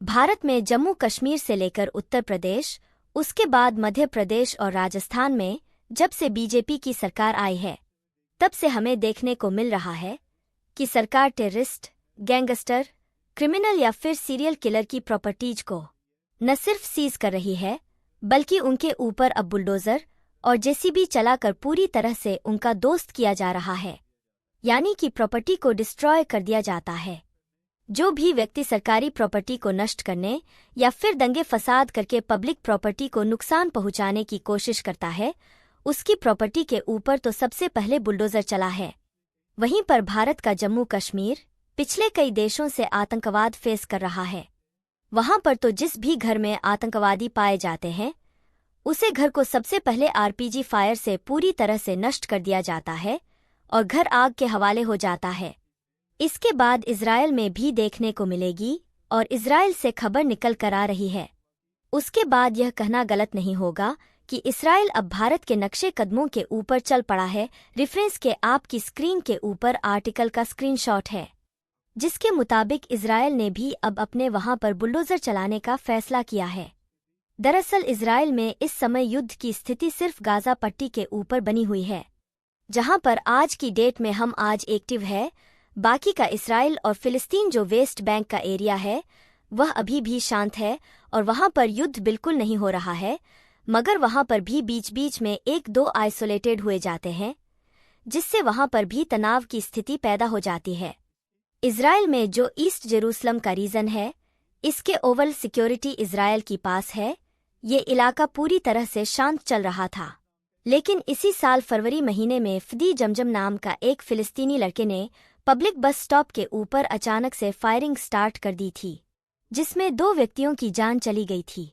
भारत में जम्मू कश्मीर से लेकर उत्तर प्रदेश, उसके बाद मध्य प्रदेश और राजस्थान में जब से बीजेपी की सरकार आई है, तब से हमें देखने को मिल रहा है कि सरकार टेररिस्ट, गैंगस्टर, क्रिमिनल या फिर सीरियल किलर की प्रॉपर्टीज को न सिर्फ सीज कर रही है, बल्कि उनके ऊपर अब बुलडोजर और जेसीबी चलाकर पूरी तरह से उनका दोस्त किया जा रहा है, यानी कि प्रॉपर्टी को डिस्ट्रॉय कर दिया जाता है। जो भी व्यक्ति सरकारी प्रॉपर्टी को नष्ट करने या फिर दंगे फसाद करके पब्लिक प्रॉपर्टी को नुकसान पहुंचाने की कोशिश करता है, उसकी प्रॉपर्टी के ऊपर तो सबसे पहले बुलडोजर चला है। वहीं पर भारत का जम्मू कश्मीर पिछले कई देशों से आतंकवाद फेस कर रहा है। वहां पर तो जिस भी घर में आतंकवादी पाए जाते हैं, उसे घर को सबसे पहले आरपीजी फायर से पूरी तरह से नष्ट कर दिया जाता है और घर आग के हवाले हो जाता है। इसके बाद इजरायल में भी देखने को मिलेगी और इजरायल से खबर निकल कर आ रही है। उसके बाद यह कहना गलत नहीं होगा कि इजरायल अब भारत के नक्शे कदमों के ऊपर चल पड़ा है। रेफरेंस के आपकी स्क्रीन के ऊपर आर्टिकल का स्क्रीनशॉट है, जिसके मुताबिक इजरायल ने भी अब अपने वहां पर बुलडोजर चलाने का फैसला किया है। दरअसल इजरायल में इस समय युद्ध की स्थिति सिर्फ गाजा पट्टी के ऊपर बनी हुई है, जहां पर आज की डेट में हम आज एक्टिव है। बाकी का इसराइल और फिलिस्तीन जो वेस्ट बैंक का एरिया है, वह अभी भी शांत है और वहां पर युद्ध बिल्कुल नहीं हो रहा है, मगर वहां पर भी बीच बीच में एक दो आइसोलेटेड हुए जाते हैं, जिससे वहां पर भी तनाव की स्थिति पैदा हो जाती है। इजराइल में जो ईस्ट जेरूसलम का रीजन है, इसके ओवरऑल सिक्योरिटी इजराइल की पास है। ये इलाका पूरी तरह से शांत चल रहा था, लेकिन इसी साल फरवरी महीने में फदी जमजम नाम का एक फिलिस्तीनी लड़के ने पब्लिक बस स्टॉप के ऊपर अचानक से फायरिंग स्टार्ट कर दी थी, जिसमें 2 व्यक्तियों की जान चली गई थी,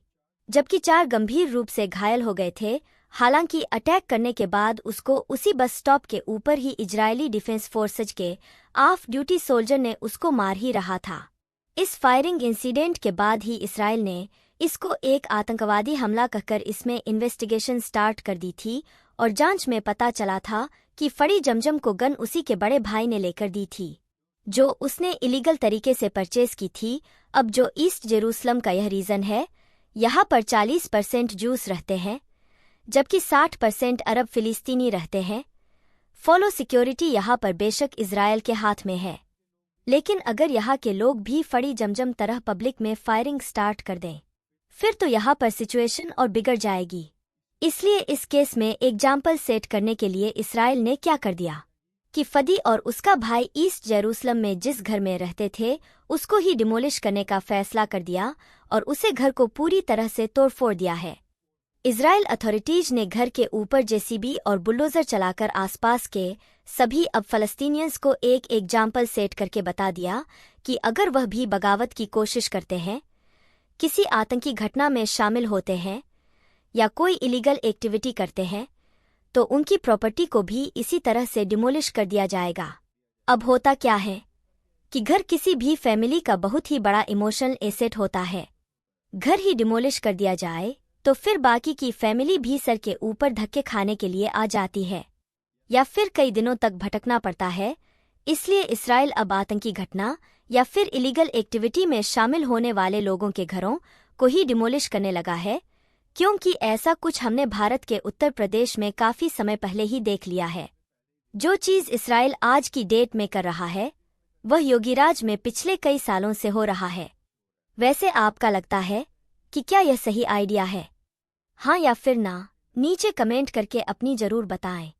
जबकि 4 गंभीर रूप से घायल हो गए थे। हालांकि अटैक करने के बाद उसको उसी बस स्टॉप के ऊपर ही इजरायली डिफेंस फोर्सेज के ऑफ ड्यूटी सोल्जर ने उसको मार ही रहा था। इस फायरिंग इंसिडेंट के बाद ही इसराइल ने इसको एक आतंकवादी हमला कहकर इसमें इन्वेस्टिगेशन स्टार्ट कर दी थी और जांच में पता चला था कि फड़ी जमजम को गन उसी के बड़े भाई ने लेकर दी थी, जो उसने इलीगल तरीके से परचेज की थी। अब जो ईस्ट जेरूसलम का यह रीजन है, यहाँ पर 40% जूस रहते हैं, जबकि 60% अरब फिलिस्तीनी रहते हैं। फॉलो सिक्योरिटी यहाँ पर बेशक इजरायल के हाथ में है, लेकिन अगर यहाँ के लोग भी फड़ी जमजम तरह पब्लिक में फायरिंग स्टार्ट कर दें, फिर तो यहाँ पर सिचुएशन और बिगड़ जाएगी। इसलिए इस केस में एग्जाम्पल सेट करने के लिए इसराइल ने क्या कर दिया कि फदी और उसका भाई ईस्ट जेरूसलम में जिस घर में रहते थे, उसको ही डिमोलिश करने का फैसला कर दिया और उसे घर को पूरी तरह से तोड़फोड़ दिया है। इजराइल अथॉरिटीज ने घर के ऊपर जेसीबी और बुलडोजर चलाकर आसपास के सभी अब फलस्तीनियंस को एक एग्जाम्पल सेट करके बता दिया कि अगर वह भी बगावत की कोशिश करते हैं, किसी आतंकी घटना में शामिल होते हैं या कोई इलीगल एक्टिविटी करते हैं, तो उनकी प्रॉपर्टी को भी इसी तरह से डिमोलिश कर दिया जाएगा। अब होता क्या है कि घर किसी भी फैमिली का बहुत ही बड़ा इमोशनल एसेट होता है। घर ही डिमोलिश कर दिया जाए तो फिर बाकी की फैमिली भी सर के ऊपर धक्के खाने के लिए आ जाती है या फिर कई दिनों तक भटकना पड़ता है। इसलिए इसराइल अब आतंकी घटना या फिर इलीगल एक्टिविटी में शामिल होने वाले लोगों के घरों को ही डिमोलिश करने लगा है, क्योंकि ऐसा कुछ हमने भारत के उत्तर प्रदेश में काफी समय पहले ही देख लिया है। जो चीज इसराइल आज की डेट में कर रहा है, वह योगीराज में पिछले कई सालों से हो रहा है। वैसे आपका लगता है कि क्या यह सही आइडिया है? हाँ या फिर ना, नीचे कमेंट करके अपनी जरूर बताएं।